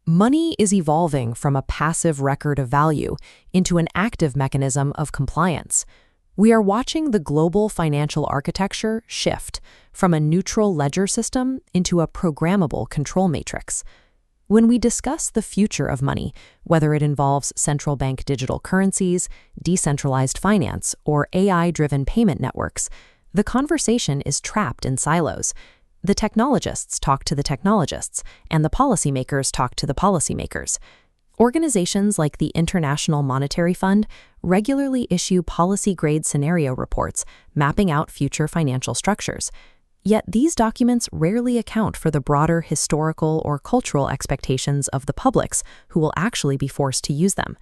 Money is evolving from a passive record of value into an active mechanism of compliance. We are watching the global financial architecture shift from a neutral ledger system into a programmable control matrix. When we discuss the future of money, whether it involves central bank digital currencies, decentralized finance, or AI-driven payment networks, the conversation is trapped in silos. The technologists talk to the technologists, and the policymakers talk to the policymakers. Organizations like the International Monetary Fund regularly issue policy-grade scenario reports mapping out future financial structures. Yet these documents rarely account for the broader historical or cultural expectations of the publics who will actually be forced to use them.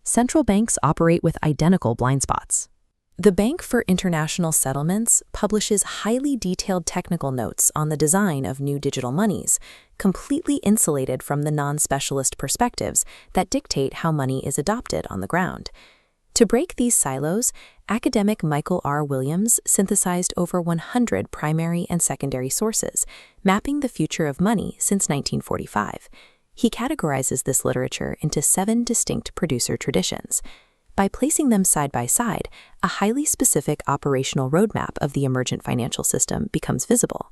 Central banks operate with identical blind spots. The Bank for International Settlements publishes highly detailed technical notes on the design of new digital monies, completely insulated from the non-specialist perspectives that dictate how money is adopted on the ground. To break these silos, academic Michael R. Williams synthesized over 100 primary and secondary sources, mapping the future of money since 1945. He categorizes this literature into 7 distinct producer traditions. By placing them side by side, a highly specific operational roadmap of the emergent financial system becomes visible.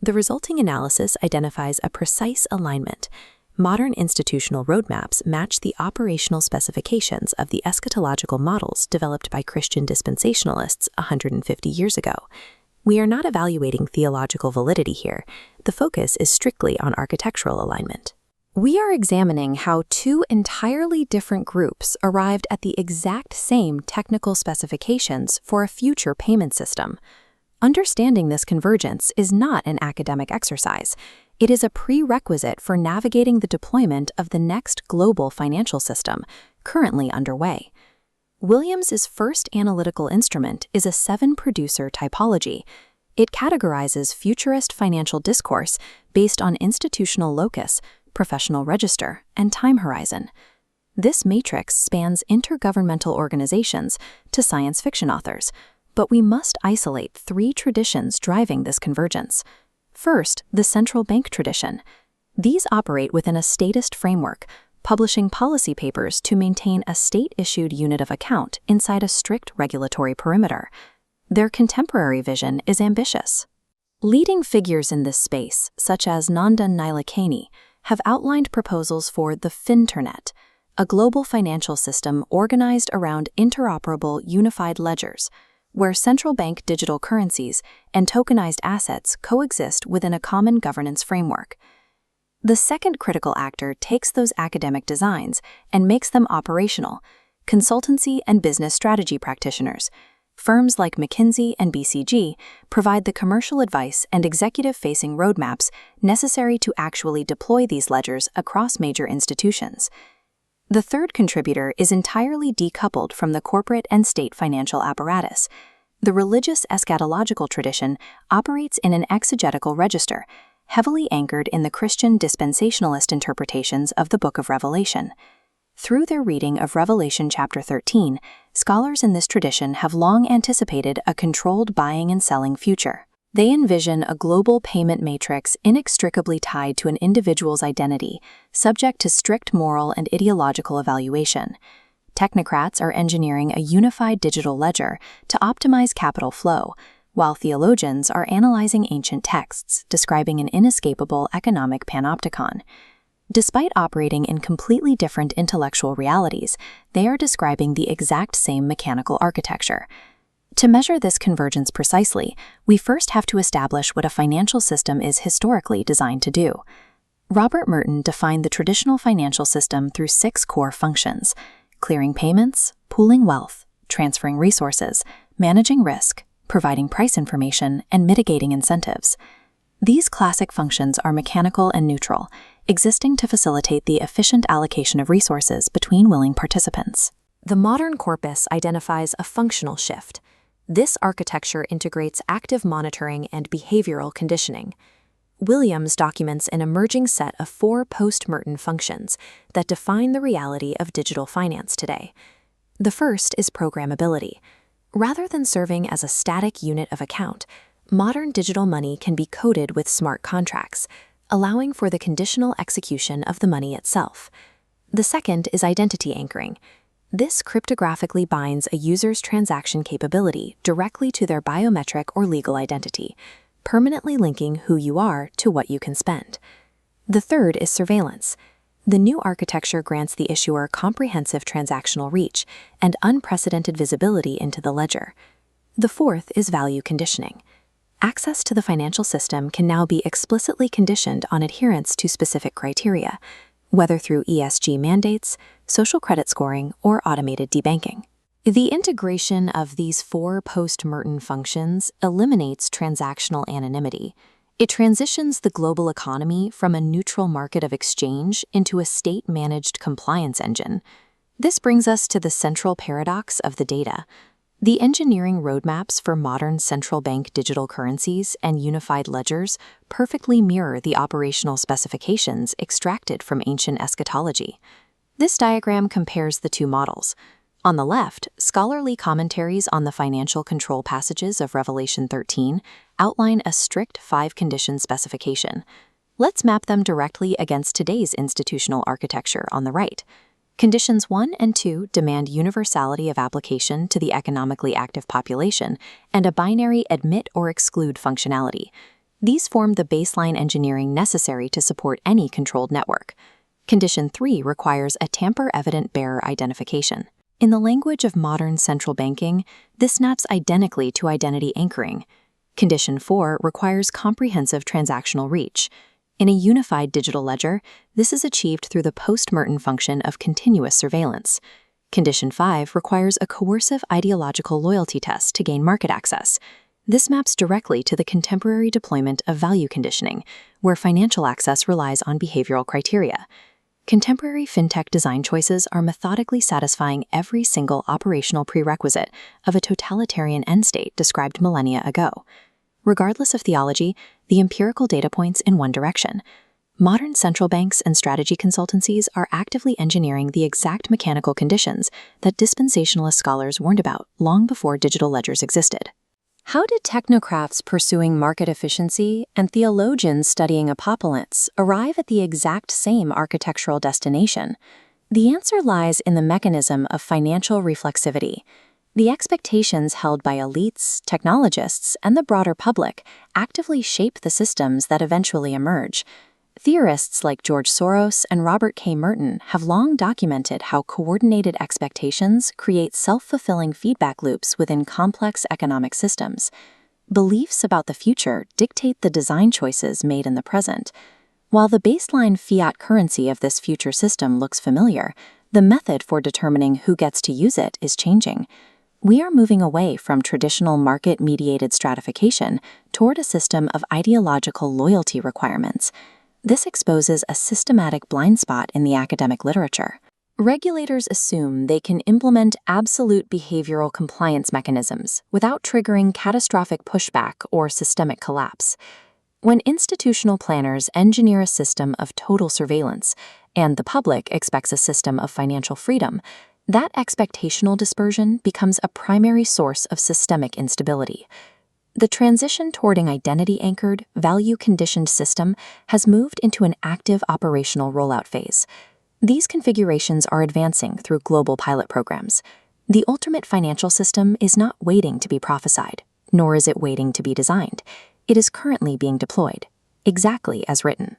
The resulting analysis identifies a precise alignment. Modern institutional roadmaps match the operational specifications of the eschatological models developed by Christian dispensationalists 150 years ago. We are not evaluating theological validity here. The focus is strictly on architectural alignment. We are examining how 2 entirely different groups arrived at the exact same technical specifications for a future payment system. Understanding this convergence is not an academic exercise. It is a prerequisite for navigating the deployment of the next global financial system, currently underway. Williams's first analytical instrument is a 7-producer typology. It categorizes futurist financial discourse based on institutional locus, professional register, and time horizon. This matrix spans intergovernmental organizations to science fiction authors, but we must isolate 3 traditions driving this convergence. First, the central bank tradition. These operate within a statist framework, publishing policy papers to maintain a state-issued unit of account inside a strict regulatory perimeter. Their contemporary vision is ambitious. Leading figures in this space, such as Nandan Nilekani, have outlined proposals for the Finternet, a global financial system organized around interoperable unified ledgers, where central bank digital currencies and tokenized assets coexist within a common governance framework. The second critical actor takes those academic designs and makes them operational: consultancy and business strategy practitioners. Firms like McKinsey and BCG provide the commercial advice and executive-facing roadmaps necessary to actually deploy these ledgers across major institutions. The third contributor is entirely decoupled from the corporate and state financial apparatus. The religious eschatological tradition operates in an exegetical register, heavily anchored in the Christian dispensationalist interpretations of the Book of Revelation. Through their reading of Revelation chapter 13, scholars in this tradition have long anticipated a controlled buying and selling future. They envision a global payment matrix inextricably tied to an individual's identity, subject to strict moral and ideological evaluation. Technocrats are engineering a unified digital ledger to optimize capital flow, while theologians are analyzing ancient texts describing an inescapable economic panopticon. Despite operating in completely different intellectual realities, they are describing the exact same mechanical architecture. To measure this convergence precisely, we first have to establish what a financial system is historically designed to do. Robert Merton defined the traditional financial system through 6 core functions: clearing payments, pooling wealth, transferring resources, managing risk, providing price information, and mitigating incentives. These classic functions are mechanical and neutral, existing to facilitate the efficient allocation of resources between willing participants. The modern corpus identifies a functional shift. This architecture integrates active monitoring and behavioral conditioning. Williams documents an emerging set of 4 post-Merton functions that define the reality of digital finance today. The first is programmability. Rather than serving as a static unit of account, modern digital money can be coded with smart contracts, allowing for the conditional execution of the money itself. The second is identity anchoring. This cryptographically binds a user's transaction capability directly to their biometric or legal identity, permanently linking who you are to what you can spend. The third is surveillance. The new architecture grants the issuer comprehensive transactional reach and unprecedented visibility into the ledger. The fourth is value conditioning. Access to the financial system can now be explicitly conditioned on adherence to specific criteria, whether through ESG mandates, social credit scoring, or automated debanking. The integration of these four post-Merton functions eliminates transactional anonymity. It transitions the global economy from a neutral market of exchange into a state-managed compliance engine. This brings us to the central paradox of the data. The engineering roadmaps for modern central bank digital currencies and unified ledgers perfectly mirror the operational specifications extracted from ancient eschatology. This diagram compares the two models. On the left, scholarly commentaries on the financial control passages of Revelation 13 outline a strict 5-condition specification. Let's map them directly against today's institutional architecture on the right. Conditions 1 and 2 demand universality of application to the economically active population and a binary admit or exclude functionality. These form the baseline engineering necessary to support any controlled network. Condition 3 requires a tamper-evident bearer identification. In the language of modern central banking, this snaps identically to identity anchoring. Condition 4 requires comprehensive transactional reach. In a unified digital ledger, this is achieved through the post-Merton function of continuous surveillance. Condition 5 requires a coercive ideological loyalty test to gain market access. This maps directly to the contemporary deployment of value conditioning, where financial access relies on behavioral criteria. Contemporary fintech design choices are methodically satisfying every single operational prerequisite of a totalitarian end state described millennia ago. Regardless of theology, the empirical data points in one direction. Modern central banks and strategy consultancies are actively engineering the exact mechanical conditions that dispensationalist scholars warned about long before digital ledgers existed. How did technocrats pursuing market efficiency and theologians studying apocalypse arrive at the exact same architectural destination? The answer lies in the mechanism of financial reflexivity. The expectations held by elites, technologists, and the broader public actively shape the systems that eventually emerge. Theorists like George Soros and Robert K. Merton have long documented how coordinated expectations create self-fulfilling feedback loops within complex economic systems. Beliefs about the future dictate the design choices made in the present. While the baseline fiat currency of this future system looks familiar, the method for determining who gets to use it is changing. We are moving away from traditional market-mediated stratification toward a system of ideological loyalty requirements. This exposes a systematic blind spot in the academic literature. Regulators assume they can implement absolute behavioral compliance mechanisms without triggering catastrophic pushback or systemic collapse. When institutional planners engineer a system of total surveillance, and the public expects a system of financial freedom, that expectational dispersion becomes a primary source of systemic instability. The transition toward an identity-anchored, value-conditioned system has moved into an active operational rollout phase. These configurations are advancing through global pilot programs. The ultimate financial system is not waiting to be prophesied, nor is it waiting to be designed. It is currently being deployed, exactly as written.